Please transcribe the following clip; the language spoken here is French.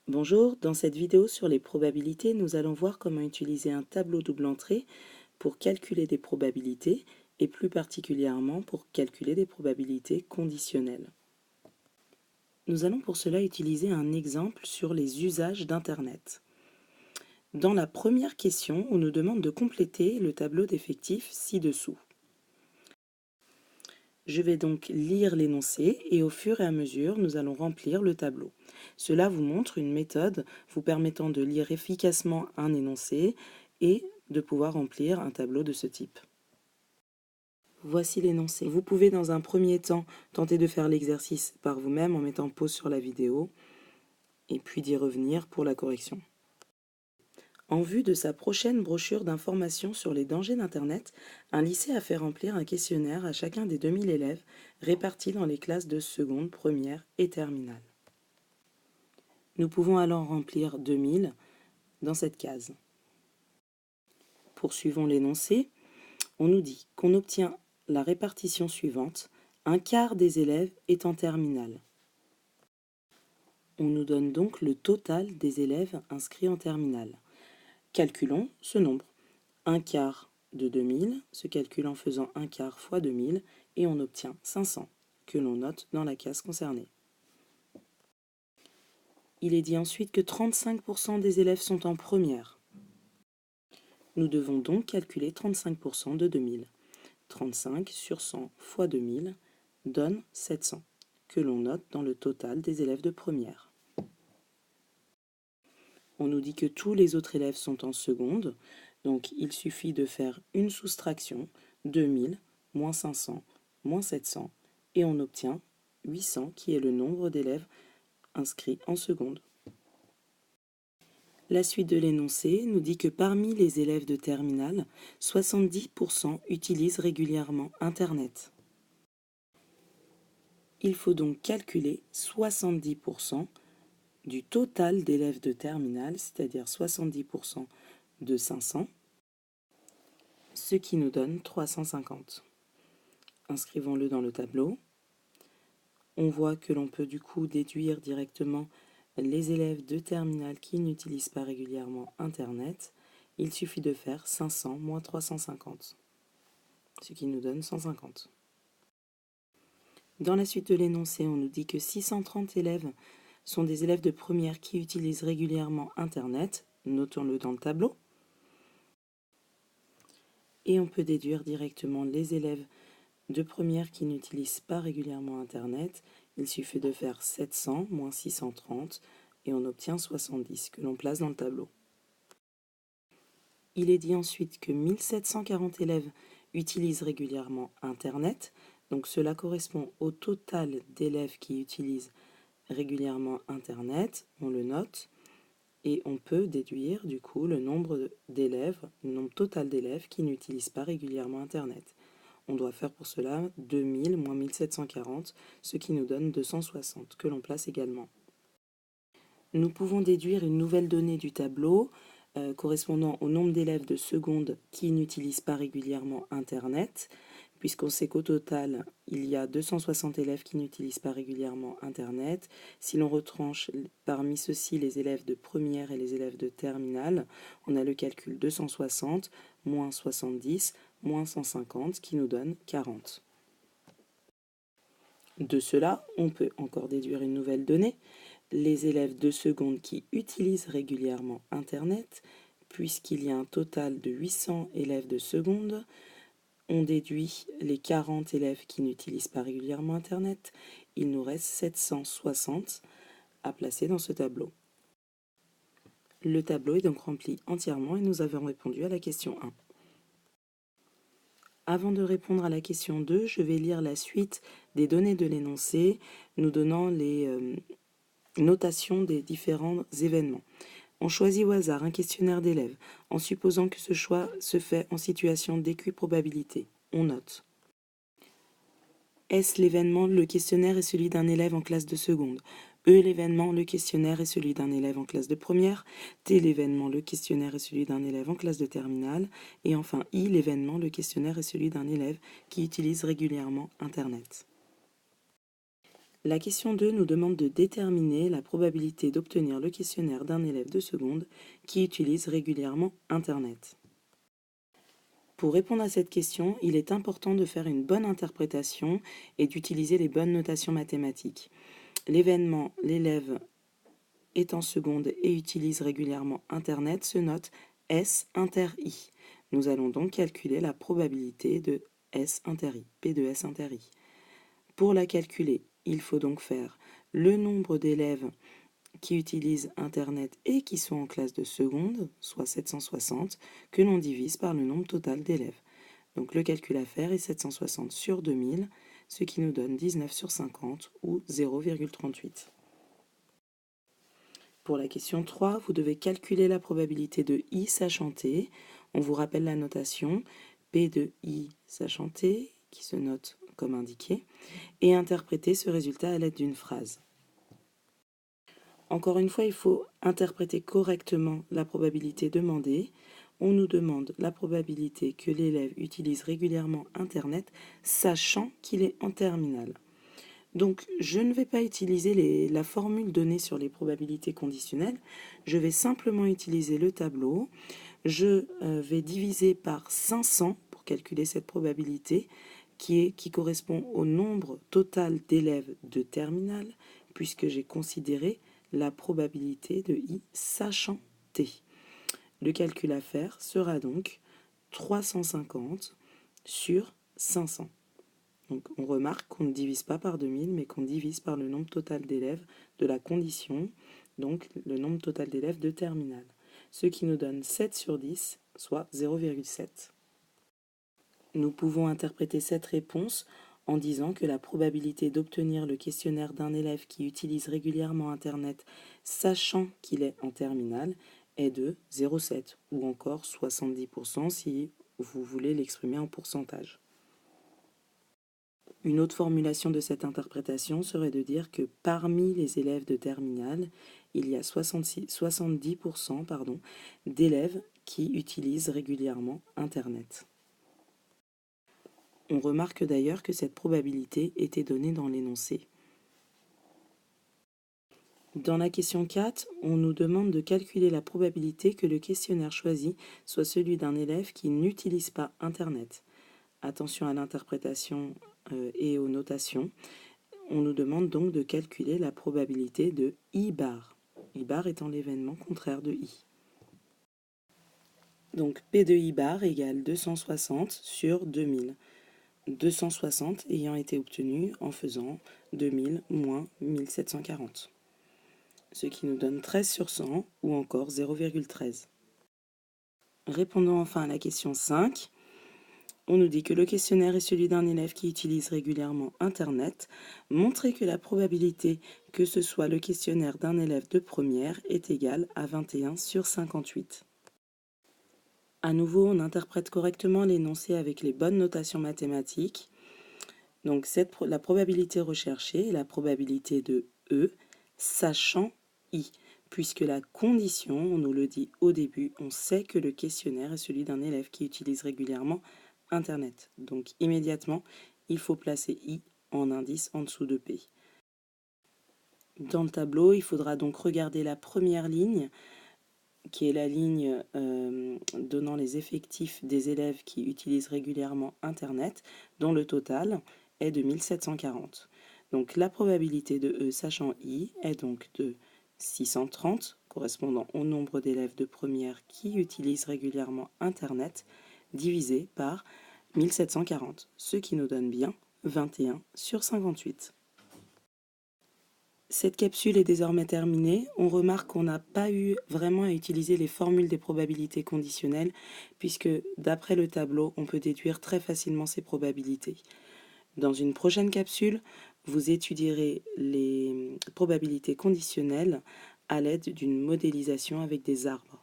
Bonjour, dans cette vidéo sur les probabilités, nous allons voir comment utiliser un tableau double entrée pour calculer des probabilités et plus particulièrement pour calculer des probabilités conditionnelles. Nous allons pour cela utiliser un exemple sur les usages d'Internet. Dans la première question, on nous demande de compléter le tableau d'effectifs ci-dessous. Je vais donc lire l'énoncé et au fur et à mesure, nous allons remplir le tableau. Cela vous montre une méthode vous permettant de lire efficacement un énoncé et de pouvoir remplir un tableau de ce type. Voici l'énoncé. Vous pouvez dans un premier temps tenter de faire l'exercice par vous-même en mettant pause sur la vidéo et puis d'y revenir pour la correction. En vue de sa prochaine brochure d'informations sur les dangers d'Internet, un lycée a fait remplir un questionnaire à chacun des 2000 élèves répartis dans les classes de seconde, première et terminale. Nous pouvons alors remplir 2000 dans cette case. Poursuivons l'énoncé. On nous dit qu'on obtient la répartition suivante. Un quart des élèves est en terminale. On nous donne donc le total des élèves inscrits en terminale. Calculons ce nombre. Un quart de 2000 se calcule en faisant un quart fois 2000 et on obtient 500 que l'on note dans la case concernée. Il est dit ensuite que 35% des élèves sont en première. Nous devons donc calculer 35% de 2000. 35 sur 100 fois 2000 donne 700 que l'on note dans le total des élèves de première. On nous dit que tous les autres élèves sont en seconde, donc il suffit de faire une soustraction, 2000 moins 500 moins 700, et on obtient 800 qui est le nombre d'élèves inscrits en seconde. La suite de l'énoncé nous dit que parmi les élèves de terminale, 70% utilisent régulièrement Internet. Il faut donc calculer 70% du total d'élèves de terminale, c'est-à-dire 70% de 500, ce qui nous donne 350. Inscrivons-le dans le tableau. On voit que l'on peut du coup déduire directement les élèves de terminale qui n'utilisent pas régulièrement Internet. Il suffit de faire 500 moins 350, ce qui nous donne 150. Dans la suite de l'énoncé, on nous dit que 630 élèves sont des élèves de première qui utilisent régulièrement Internet. Notons-le dans le tableau. Et on peut déduire directement les élèves de première qui n'utilisent pas régulièrement Internet. Il suffit de faire 700 moins 630 et on obtient 70 que l'on place dans le tableau. Il est dit ensuite que 1740 élèves utilisent régulièrement Internet. Donc cela correspond au total d'élèves qui utilisent régulièrement Internet. On le note. Et on peut déduire du coup le nombre d'élèves, le nombre total d'élèves qui n'utilisent pas régulièrement Internet. On doit faire pour cela 2000 moins 1740, ce qui nous donne 260, que l'on place également. Nous pouvons déduire une nouvelle donnée du tableau correspondant au nombre d'élèves de seconde qui n'utilisent pas régulièrement Internet, puisqu'on sait qu'au total, il y a 260 élèves qui n'utilisent pas régulièrement Internet. Si l'on retranche parmi ceux-ci les élèves de première et les élèves de terminale, on a le calcul 260 moins 70 moins 150 qui nous donne 40. De cela, on peut encore déduire une nouvelle donnée. Les élèves de seconde qui utilisent régulièrement Internet, puisqu'il y a un total de 800 élèves de seconde, on déduit les 40 élèves qui n'utilisent pas régulièrement Internet. Il nous reste 760 à placer dans ce tableau. Le tableau est donc rempli entièrement et nous avons répondu à la question 1. Avant de répondre à la question 2, je vais lire la suite des données de l'énoncé, nous donnant les notations des différents événements. On choisit au hasard un questionnaire d'élèves, en supposant que ce choix se fait en situation d'équiprobabilité. On note. S, l'événement, le questionnaire est celui d'un élève en classe de seconde. E, l'événement, le questionnaire est celui d'un élève en classe de première. T, l'événement, le questionnaire est celui d'un élève en classe de terminale. Et enfin, I, l'événement, le questionnaire est celui d'un élève qui utilise régulièrement Internet. La question 2 nous demande de déterminer la probabilité d'obtenir le questionnaire d'un élève de seconde qui utilise régulièrement Internet. Pour répondre à cette question, il est important de faire une bonne interprétation et d'utiliser les bonnes notations mathématiques. L'événement, l'élève est en seconde et utilise régulièrement Internet se note S inter I. Nous allons donc calculer la probabilité de S inter I, P de S inter I. Pour la calculer, il faut donc faire le nombre d'élèves qui utilisent Internet et qui sont en classe de seconde, soit 760, que l'on divise par le nombre total d'élèves. Donc le calcul à faire est 760 sur 2000, ce qui nous donne 19 sur 50 ou 0,38. Pour la question 3, vous devez calculer la probabilité de I sachant T. On vous rappelle la notation P de I sachant T, qui se note comme indiqué, et interpréter ce résultat à l'aide d'une phrase. Encore une fois, il faut interpréter correctement la probabilité demandée. On nous demande la probabilité que l'élève utilise régulièrement Internet, sachant qu'il est en terminale. Donc, je ne vais pas utiliser la formule donnée sur les probabilités conditionnelles. Je vais simplement utiliser le tableau. Je vais diviser par 500 pour calculer cette probabilité qui correspond au nombre total d'élèves de terminale, puisque j'ai considéré la probabilité de I sachant T. Le calcul à faire sera donc 350 sur 500. Donc on remarque qu'on ne divise pas par 2000, mais qu'on divise par le nombre total d'élèves de la condition, donc le nombre total d'élèves de terminale, ce qui nous donne 7 sur 10, soit 0,7. Nous pouvons interpréter cette réponse en disant que la probabilité d'obtenir le questionnaire d'un élève qui utilise régulièrement Internet, sachant qu'il est en terminale, est de 0,7 ou encore 70% si vous voulez l'exprimer en pourcentage. Une autre formulation de cette interprétation serait de dire que parmi les élèves de terminale, il y a 70% d'élèves qui utilisent régulièrement Internet. On remarque d'ailleurs que cette probabilité était donnée dans l'énoncé. Dans la question 4, on nous demande de calculer la probabilité que le questionnaire choisi soit celui d'un élève qui n'utilise pas Internet. Attention à l'interprétation et aux notations. On nous demande donc de calculer la probabilité de I bar. I bar étant l'événement contraire de I. Donc P de I bar égale 260 sur 2000. 260 ayant été obtenu en faisant 2000 moins 1740. Ce qui nous donne 13 sur 100 ou encore 0,13. Répondons enfin à la question 5. On nous dit que le questionnaire est celui d'un élève qui utilise régulièrement Internet. Montrez que la probabilité que ce soit le questionnaire d'un élève de première est égale à 21 sur 58. À nouveau, on interprète correctement l'énoncé avec les bonnes notations mathématiques. Donc la probabilité recherchée est la probabilité de E, sachant I, puisque la condition, on nous le dit au début, on sait que le questionnaire est celui d'un élève qui utilise régulièrement Internet. Donc immédiatement, il faut placer I en indice en dessous de P. Dans le tableau, il faudra donc regarder la première ligne, qui est la ligne donnant les effectifs des élèves qui utilisent régulièrement Internet, dont le total est de 1740. Donc la probabilité de E sachant I est donc de 630, correspondant au nombre d'élèves de première qui utilisent régulièrement Internet, divisé par 1740, ce qui nous donne bien 21 sur 58. Cette capsule est désormais terminée. On remarque qu'on n'a pas eu vraiment à utiliser les formules des probabilités conditionnelles, puisque d'après le tableau, on peut déduire très facilement ces probabilités. Dans une prochaine capsule, vous étudierez les probabilités conditionnelles à l'aide d'une modélisation avec des arbres.